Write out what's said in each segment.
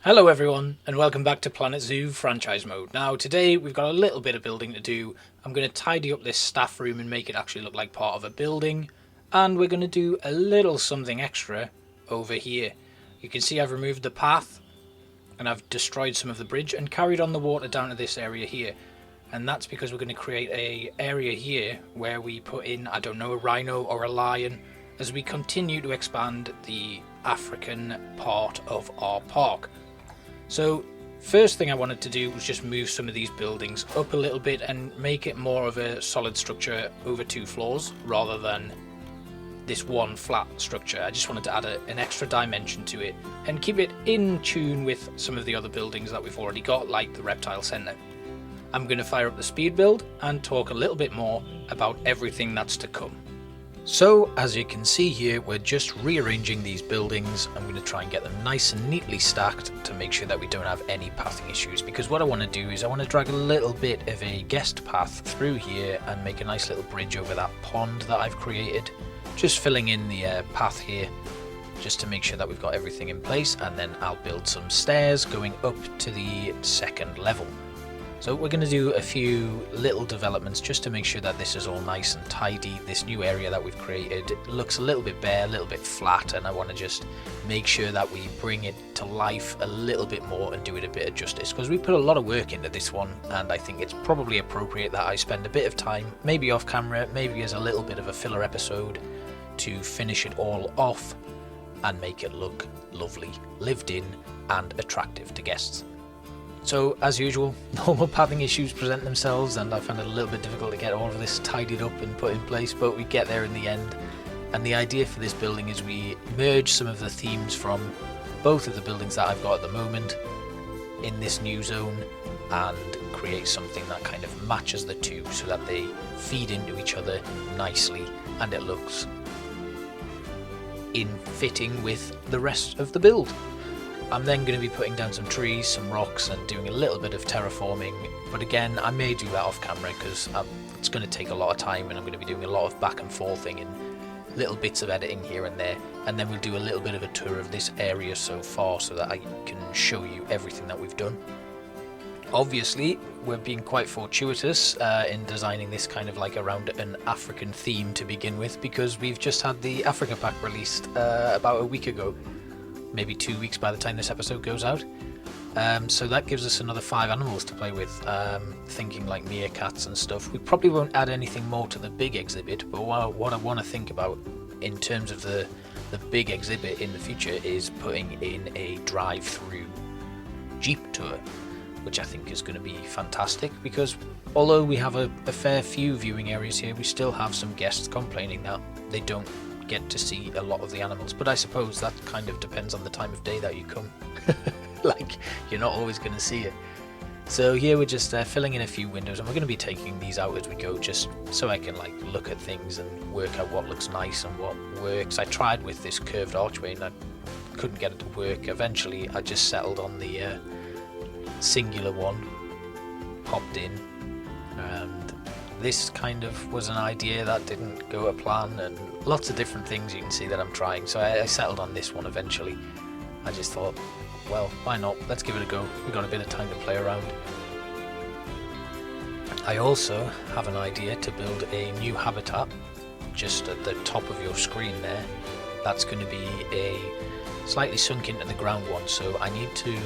Hello everyone, and welcome back to Planet Zoo franchise mode. Now today we've got a little bit of building to do. I'm going to tidy up this staff room and make it actually look like part of a building. And we're going to do a little something extra over here. You can see I've removed the path and I've destroyed some of the bridge and carried on the water down to this area here. And that's because we're going to create a area here where we put in, I don't know, a rhino or a lion as we continue to expand the African part of our park. So first thing I wanted to do was just move some of these buildings up a little bit and make it more of a solid structure over 2 floors rather than this one flat structure. I just wanted to add an extra dimension to it and keep it in tune with some of the other buildings that we've already got, like the reptile centre. I'm going to fire up the speed build and talk a little bit more about everything that's to come. So as you can see here, we're just rearranging these buildings. I'm going to try and get them nice and neatly stacked to make sure that we don't have any pathing issues, because what I want to do is I want to drag a little bit of a guest path through here and make a nice little bridge over that pond that I've created, just filling in the path here just to make sure that we've got everything in place, and then I'll build some stairs going up to the 2nd level. So we're going to do a few little developments just to make sure that this is all nice and tidy. This new area that we've created looks a little bit bare, a little bit flat, and I want to just make sure that we bring it to life a little bit more and do it a bit of justice, because we put a lot of work into this one, and I think it's probably appropriate that I spend a bit of time, maybe off camera, maybe as a little bit of a filler episode, to finish it all off and make it look lovely, lived in and attractive to guests. So, as usual, normal pathing issues present themselves, and I found it a little bit difficult to get all of this tidied up and put in place, but we get there in the end. And the idea for this building is we merge some of the themes from both of the buildings that I've got at the moment in this new zone and create something that kind of matches the two so that they feed into each other nicely and it looks in fitting with the rest of the build. I'm then going to be putting down some trees, some rocks, and doing a little bit of terraforming, but again I may do that off camera because it's going to take a lot of time and I'm going to be doing a lot of back and forthing and little bits of editing here and there, and then we'll do a little bit of a tour of this area so far so that I can show you everything that we've done. Obviously we're being quite fortuitous in designing this kind of like around an African theme to begin with, because we've just had the Africa pack released about a week ago. Maybe 2 weeks by the time this episode goes out. So that gives us another 5 animals to play with, thinking like meerkats and stuff. We probably won't add anything more to the big exhibit, but what I want to think about in terms of the big exhibit in the future is putting in a drive-through Jeep tour, which I think is going to be fantastic, because although we have a fair few viewing areas here, we still have some guests complaining that they don't get to see a lot of the animals, but I suppose that kind of depends on the time of day that you come. Like, you're not always going to see it. So here we're just filling in a few windows, and we're going to be taking these out as we go, just so I can like look at things and work out what looks nice and what works. I tried with this curved archway and I couldn't get it to work. Eventually I just settled on the singular one, popped in, and this kind of was an idea that didn't go to plan, and lots of different things you can see that I'm trying. So I settled on this one eventually. I just thought, well, why not? Let's give it a go. We've got a bit of time to play around. I also have an idea to build a new habitat just at the top of your screen there. That's going to be a slightly sunk into the ground one, so I need to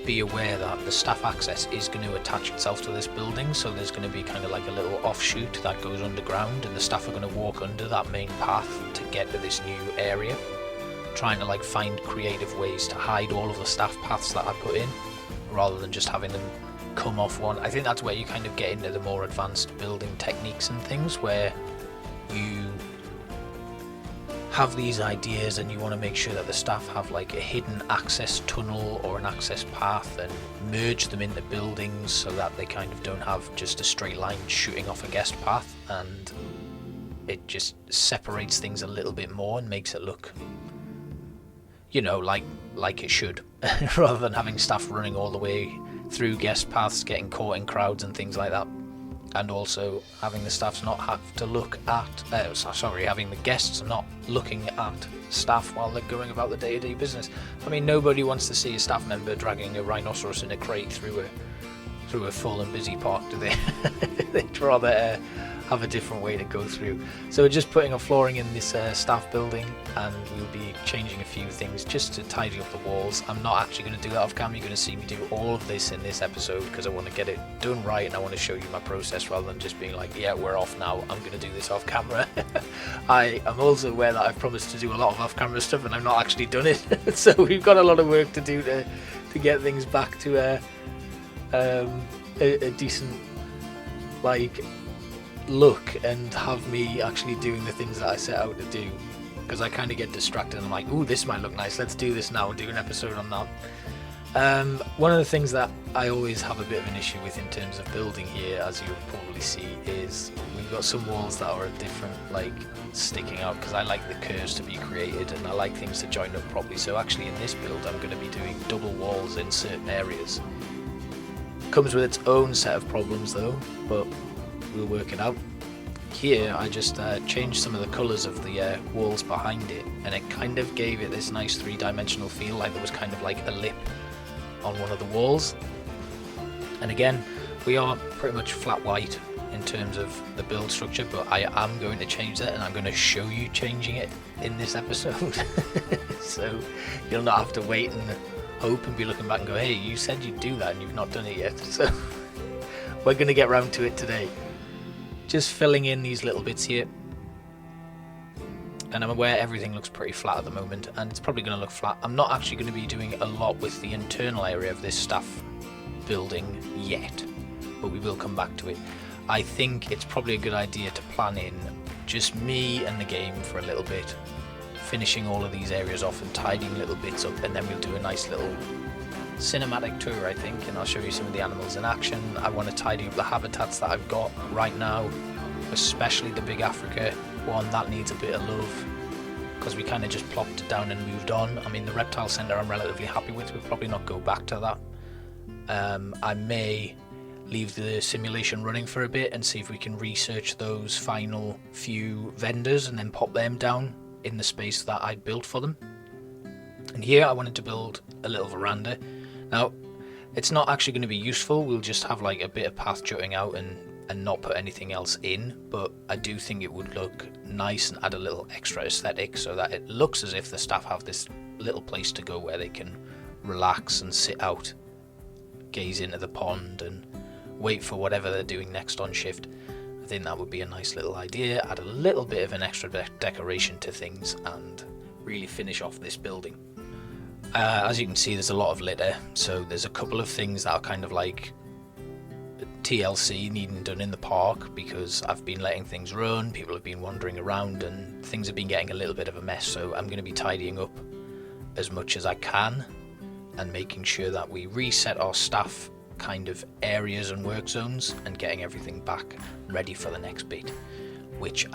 be aware that the staff access is going to attach itself to this building, so there's going to be kind of like a little offshoot that goes underground, and the staff are going to walk under that main path to get to this new area, trying to like find creative ways to hide all of the staff paths that I put in rather than just having them come off one. I think that's where you kind of get into the more advanced building techniques and things, where you have these ideas and you want to make sure that the staff have like a hidden access tunnel or an access path and merge them into buildings so that they kind of don't have just a straight line shooting off a guest path, and it just separates things a little bit more and makes it look, you know, like it should, rather than having staff running all the way through guest paths, getting caught in crowds and things like that. and also having the staffs not have to look at, having the guests not looking at staff while they're going about the day-to-day business. I mean, nobody wants to see a staff member dragging a rhinoceros in a crate through a full and busy park, do they? They'd rather have a different way to go through. So we're just putting a flooring in this staff building, and we'll be changing a few things just to tidy up the walls. I'm not actually going to do that off camera. You're going to see me do all of this in this episode because I want to get it done right, and I want to show you my process rather than just being like, yeah, we're off now, I'm going to do this off camera. I am also aware that I've promised to do a lot of off camera stuff and I've not actually done it. So we've got a lot of work to do to get things back to a decent look, and have me actually doing the things that I set out to do, because I kind of get distracted and I'm like, ooh, this might look nice, let's do this now and do an episode on that. One of the things that I always have a bit of an issue with in terms of building here, as you'll probably see, is we've got some walls that are different, sticking out, because I like the curves to be created and I like things to join up properly. So actually in this build I'm going to be doing double walls in certain areas. Comes with its own set of problems though, but we'll work it out. Here I just changed some of the colours of the walls behind it, and it kind of gave it this nice three-dimensional feel, like there was kind of like a lip on one of the walls. And again, we are pretty much flat white in terms of the build structure, but I am going to change that, and I'm going to show you changing it in this episode. So you'll not have to wait and hope and be looking back and go, hey, you said you'd do that and you've not done it yet. So we're going to get round to it today. Just filling in these little bits here, and I'm aware everything looks pretty flat at the moment, and it's probably going to look flat. I'm not actually going to be doing a lot with the internal area of this staff building yet, but we will come back to it. I think it's probably a good idea to plan in just me and the game for a little bit, finishing all of these areas off and tidying little bits up, and then we'll do a nice little cinematic tour, I think, and I'll show you some of the animals in action. I want to tidy up the habitats that I've got right now, especially the big Africa one. That needs a bit of love because we kind of just plopped it down and moved on. I mean, the reptile center I'm relatively happy with. We'll probably not go back to that. I may leave the simulation running for a bit and see if we can research those final few vendors and then pop them down in the space that I built for them. And here I wanted to build a little veranda. Now, it's not actually going to be useful. We'll just have like a bit of path jutting out and not put anything else in, but I do think it would look nice and add a little extra aesthetic so that it looks as if the staff have this little place to go where they can relax and sit out, gaze into the pond and wait for whatever they're doing next on shift. I think that would be a nice little idea, add a little bit of an extra decoration to things and really finish off this building. As you can see, there's a lot of litter, so there's a couple of things that are kind of like TLC needing done in the park, because I've been letting things run, people have been wandering around and things have been getting a little bit of a mess. So I'm going to be tidying up as much as I can and making sure that we reset our staff kind of areas and work zones and getting everything back ready for the next bit, which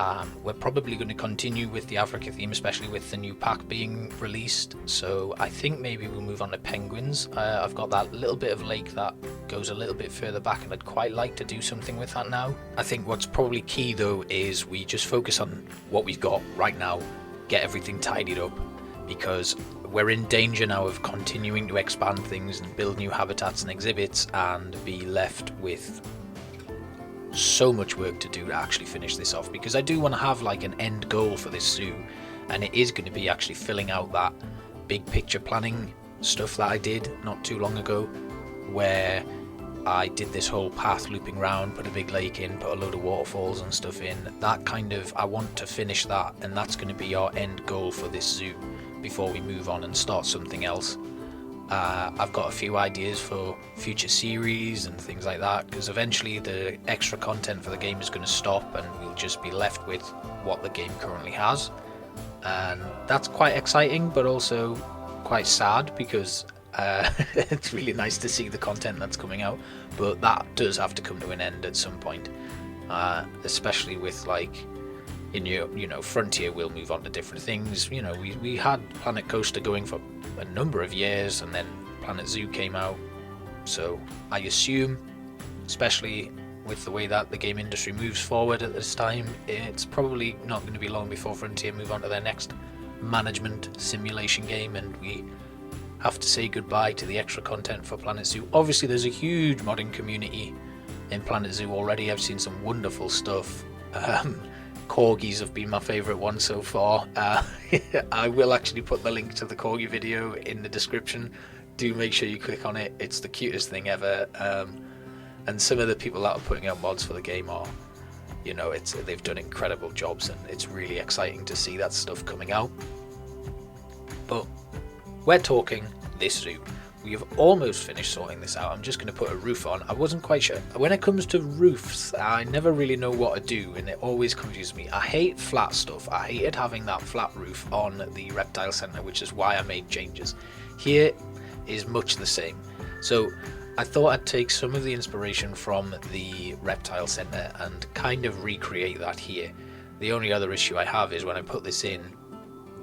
we're probably going to continue with the Africa theme, especially with the new pack being released. So I think maybe we'll move on to penguins. I've got that little bit of lake that goes a little bit further back, and I'd quite like to do something with that now. I think what's probably key though is we just focus on what we've got right now, get everything tidied up, because we're in danger now of continuing to expand things and build new habitats and exhibits and be left with so much work to do to actually finish this off, because I do want to have like an end goal for this zoo, and it is going to be actually filling out that big picture planning stuff that I did not too long ago, where I did this whole path looping round, put a big lake in, put a load of waterfalls and stuff in. That kind of, I want to finish that, and that's going to be our end goal for this zoo before we move on and start something else. I've got a few ideas for future series and things like that, because eventually the extra content for the game is going to stop and we'll just be left with what the game currently has, and that's quite exciting but also quite sad, because it's really nice to see the content that's coming out, but that does have to come to an end at some point, especially with like Frontier will move on to different things. We had Planet Coaster going for a number of years, and then Planet Zoo came out. So I assume, especially with the way that the game industry moves forward at this time, it's probably not going to be long before Frontier move on to their next management simulation game, and we have to say goodbye to the extra content for Planet Zoo. Obviously there's a huge modding community in Planet Zoo already. I've seen some wonderful stuff. Corgis have been my favourite one so far. I will actually put the link to the Corgi video in the description. Do make sure you click on it. It's the cutest thing ever. And some of the people that are putting out mods for the game are, you know, they've done incredible jobs, and it's really exciting to see that stuff coming out. But we're talking this zoo. We have almost finished sorting this out. I'm just going to put a roof on. I wasn't quite sure. When it comes to roofs, I never really know what to do, and it always confuses me. I hate flat stuff. I hated having that flat roof on the reptile center, which is why I made changes. Here is much the same. So I thought I'd take some of the inspiration from the reptile center and kind of recreate that here. The only other issue I have is when I put this in,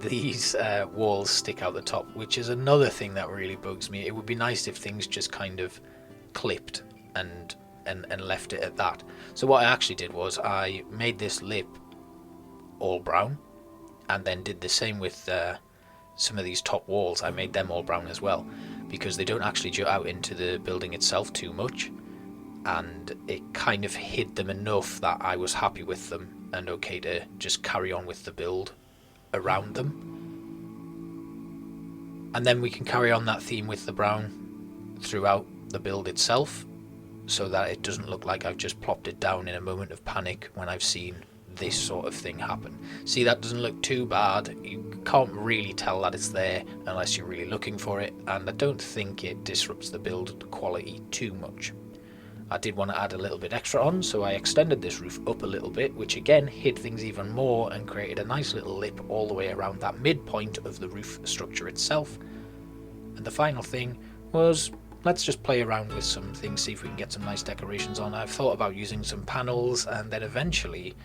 these walls stick out the top, which is another thing that really bugs me. It would be nice if things just kind of clipped and left it at that. So what I actually did was I made this lip all brown, and then did the same with some of these top walls. I made them all brown as well, because they don't actually jut out into the building itself too much, and it kind of hid them enough that I was happy with them and okay to just carry on with the build around them. And then we can carry on that theme with the brown throughout the build itself, so that it doesn't look like I've just plopped it down in a moment of panic when I've seen this sort of thing happen. See, that doesn't look too bad. You can't really tell that it's there unless you're really looking for it, and I don't think it disrupts the build quality too much. I did want to add a little bit extra on, so I extended this roof up a little bit, which again hid things even more and created a nice little lip all the way around that midpoint of the roof structure itself. And the final thing was, let's just play around with some things, see if we can get some nice decorations on. I've thought about using some panels, and then eventually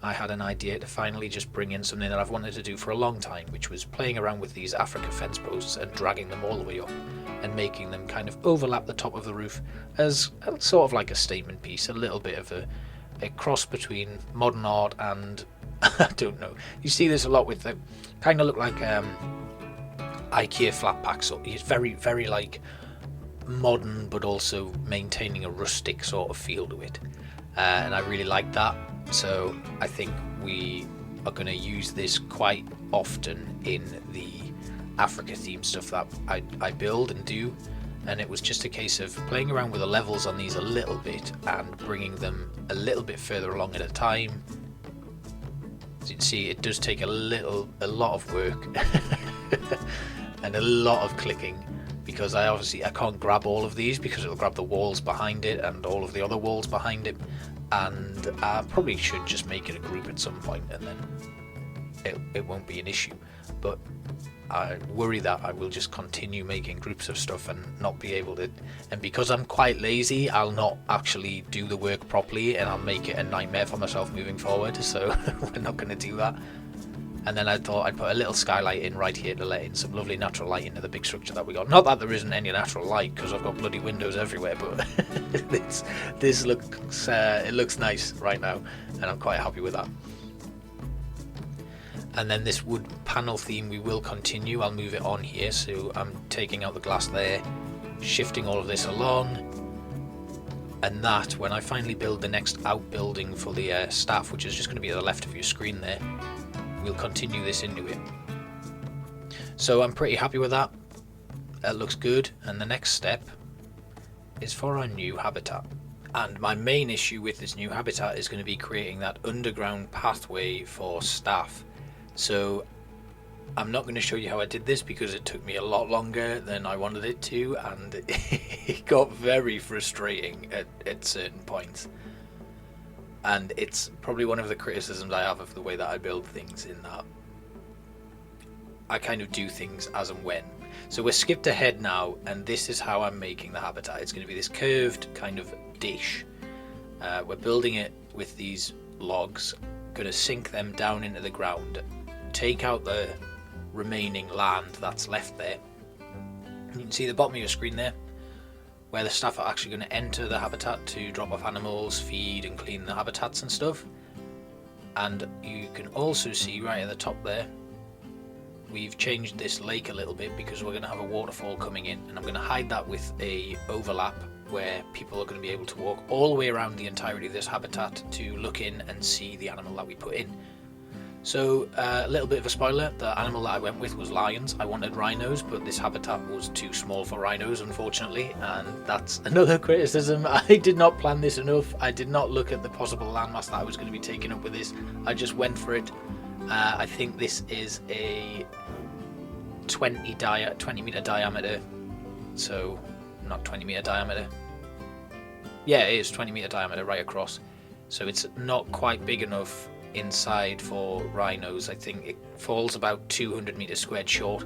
I had an idea to finally just bring in something that I've wanted to do for a long time, which was playing around with these Africa fence posts and dragging them all the way up and making them kind of overlap the top of the roof as sort of like a statement piece, a little bit of a cross between modern art and I don't know. You see this a lot with the kind of look like IKEA flat packs. So it's very, very like modern, but also maintaining a rustic sort of feel to it. And I really like that. So I think we are going to use this quite often in the Africa themed stuff that I build and do, and it was just a case of playing around with the levels on these a little bit and bringing them a little bit further along at a time. As you can see, it does take a lot of work and a lot of clicking, because I can't grab all of these because it'll grab the walls behind it and all of the other walls behind it, and I probably should just make it a group at some point and then it won't be an issue. But I worry that I will just continue making groups of stuff and not be able to, and because I'm quite lazy, I'll not actually do the work properly and I'll make it a nightmare for myself moving forward, so we're not going to do that. And then I thought I'd put a little skylight in right here to let in some lovely natural light into the big structure that we got. Not that there isn't any natural light, because I've got bloody windows everywhere, but this looks it looks nice right now, and I'm quite happy with that. And then this wood panel theme we will continue. I'll move it on here, so I'm taking out the glass there, shifting all of this along, and that when I finally build the next outbuilding for the staff, which is just going to be at the left of your screen there, we'll continue this into it. So I'm pretty happy with that. That looks good, and the next step is for our new habitat. And my main issue with this new habitat is going to be creating that underground pathway for staff. So I'm not going to show you how I did this because it took me a lot longer than I wanted it to, and it got very frustrating at certain points. And it's probably one of the criticisms I have of the way that I build things, in that I kind of do things as and when. So we're skipped ahead now, and this is how I'm making the habitat. It's going to be this curved kind of dish. We're building it with these logs, going to sink them down into the ground, take out the remaining land that's left there. You can see the bottom of your screen there. We're going to build a where the staff are actually going to enter the habitat to drop off animals, feed and clean the habitats and stuff. And you can also see right at the top there, we've changed this lake a little bit because we're going to have a waterfall coming in, and I'm going to hide that with a overlap where people are going to be able to walk all the way around the entirety of this habitat to look in and see the animal that we put in. So a little bit of a spoiler, the animal that I went with was lions. I wanted rhinos, but this habitat was too small for rhinos, unfortunately, and that's another criticism. I did not plan this enough. I did not look at the possible landmass that I was going to be taking up with this. I just went for it. I think this is a 20 meter diameter, so not 20 meter diameter. Yeah, it is 20 meter diameter right across. So it's not quite big enough inside for rhinos. I think it falls about 200 meters squared short.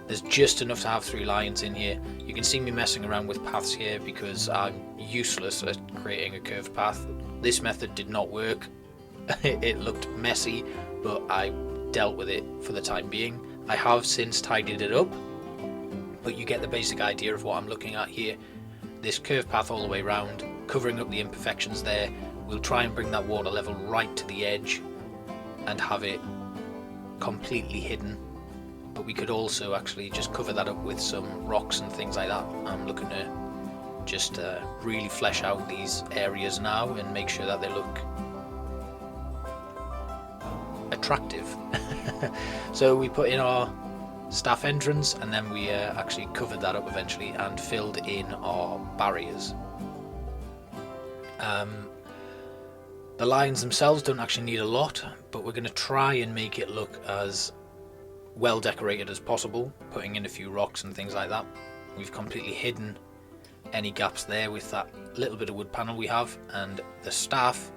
There's just enough to have 3 lions in here. You can see me messing around with paths here because I'm useless at creating a curved path. This method did not work. It looked messy, but I dealt with it for the time being. I have since tidied it up, but you get the basic idea of what I'm looking at here. This curved path all the way around, covering up the imperfections there. We'll try and bring that water level right to the edge and have it completely hidden, but we could also actually just cover that up with some rocks and things like that. I'm looking to just really flesh out these areas now and make sure that they look attractive. So we put in our staff entrance, and then we actually covered that up eventually and filled in our barriers. The lions themselves don't actually need a lot, but we're going to try and make it look as well decorated as possible, putting in a few rocks and things like that. We've completely hidden any gaps there with that little bit of wood panel we have, and the staff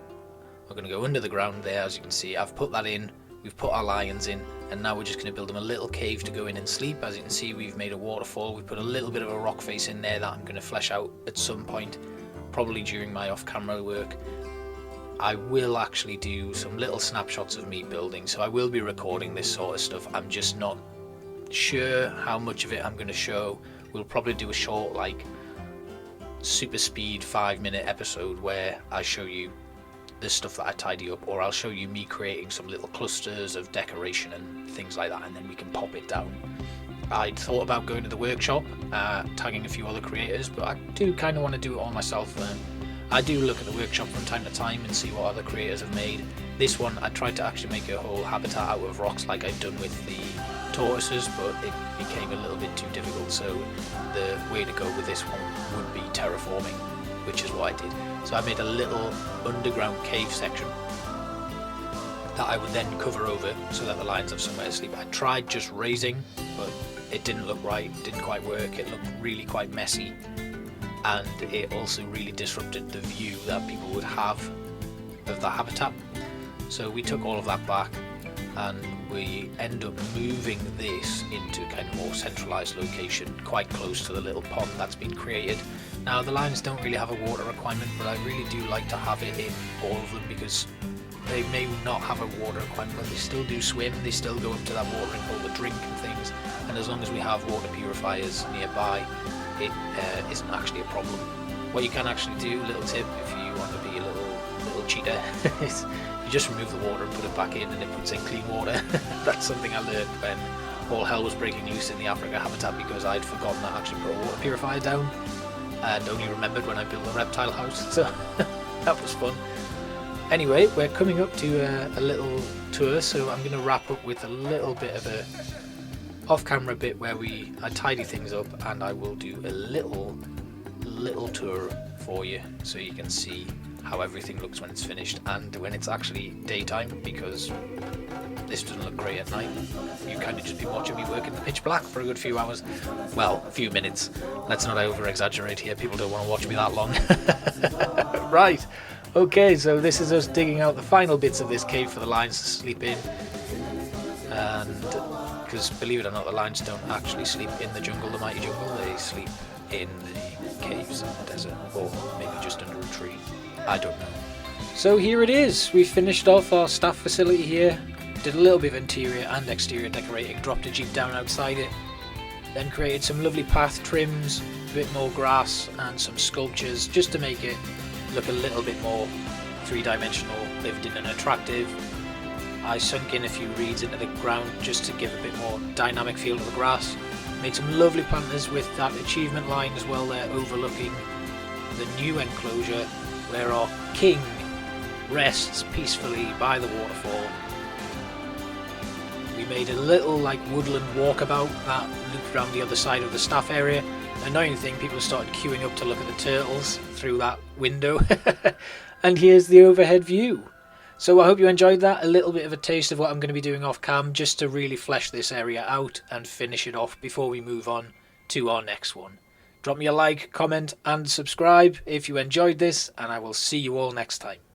are going to go under the ground there. As you can see, I've put that in, we've put our lions in, and now we're just going to build them a little cave to go in and sleep. As you can see, we've made a waterfall. We've put a little bit of a rock face in there that I'm going to flesh out at some point, probably during my off-camera work. I will actually do some little snapshots of me building, so I will be recording this sort of stuff. I'm just not sure how much of it I'm going to show. We'll probably do a short, like, super speed 5-minute episode where I show you the stuff that I tidy up, or I'll show you me creating some little clusters of decoration and things like that, and then we can pop it down. I'd thought about going to the workshop, tagging a few other creators, but I do kind of want to do it all myself. I do look at the workshop from time to time and see what other creators have made. This one, I tried to actually make a whole habitat out of rocks like I'd done with the tortoises, but it became a little bit too difficult, so the way to go with this one would be terraforming, which is what I did. So I made a little underground cave section that I would then cover over so that the lions have somewhere to sleep. I tried just raising, but it didn't look right, didn't quite work. It looked really quite messy, and it also really disrupted the view that people would have of the habitat. So we took all of that back, and we end up moving this into kind of more centralized location, quite close to the little pond that's been created. Now the lions don't really have a water requirement, but I really do like to have it in all of them because they may not have a water requirement, but they still do swim, they still go up to that watering hole to drink and things, and as long as we have water purifiers nearby, it isn't actually a problem. What you can actually do, little tip, if you want to be a little cheater, is you just remove the water and put it back in, and it puts in clean water. That's something I learned when all hell was breaking loose in the Africa habitat, because I'd forgotten to actually put a water purifier down and only remembered when I built the reptile house, so that was fun. Anyway, we're coming up to a little tour, so I'm going to wrap up with a little bit of a off-camera bit where I tidy things up, and I will do a little tour for you so you can see how everything looks when it's finished and when it's actually daytime, because this doesn't look great at night. You kind of just be watching me work in the pitch black for a good few hours. Well, a few minutes. Let's not over-exaggerate here. People don't want to watch me that long. Right. Okay, so this is us digging out the final bits of this cave for the lions to sleep in. And because believe it or not, the lions don't actually sleep in the jungle, the mighty jungle. They sleep in the caves in the desert, or maybe just under a tree. I don't know. So here it is. We finished off our staff facility here. Did a little bit of interior and exterior decorating. Dropped a jeep down outside it. Then created some lovely path trims. bit more grass and some sculptures just to make it look a little bit more three-dimensional, lived in and attractive. I sunk in a few reeds into the ground just to give a bit more dynamic feel to the grass. Made some lovely planters with that achievement line as well there, overlooking the new enclosure where our king rests peacefully by the waterfall. We made a little like woodland walkabout that looped around the other side of the staff area. Annoying thing, people started queuing up to look at the turtles through that window. And here's the overhead view. So I hope you enjoyed that, a little bit of a taste of what I'm going to be doing off cam just to really flesh this area out and finish it off before we move on to our next one. Drop me a like, comment and subscribe if you enjoyed this, and I will see you all next time.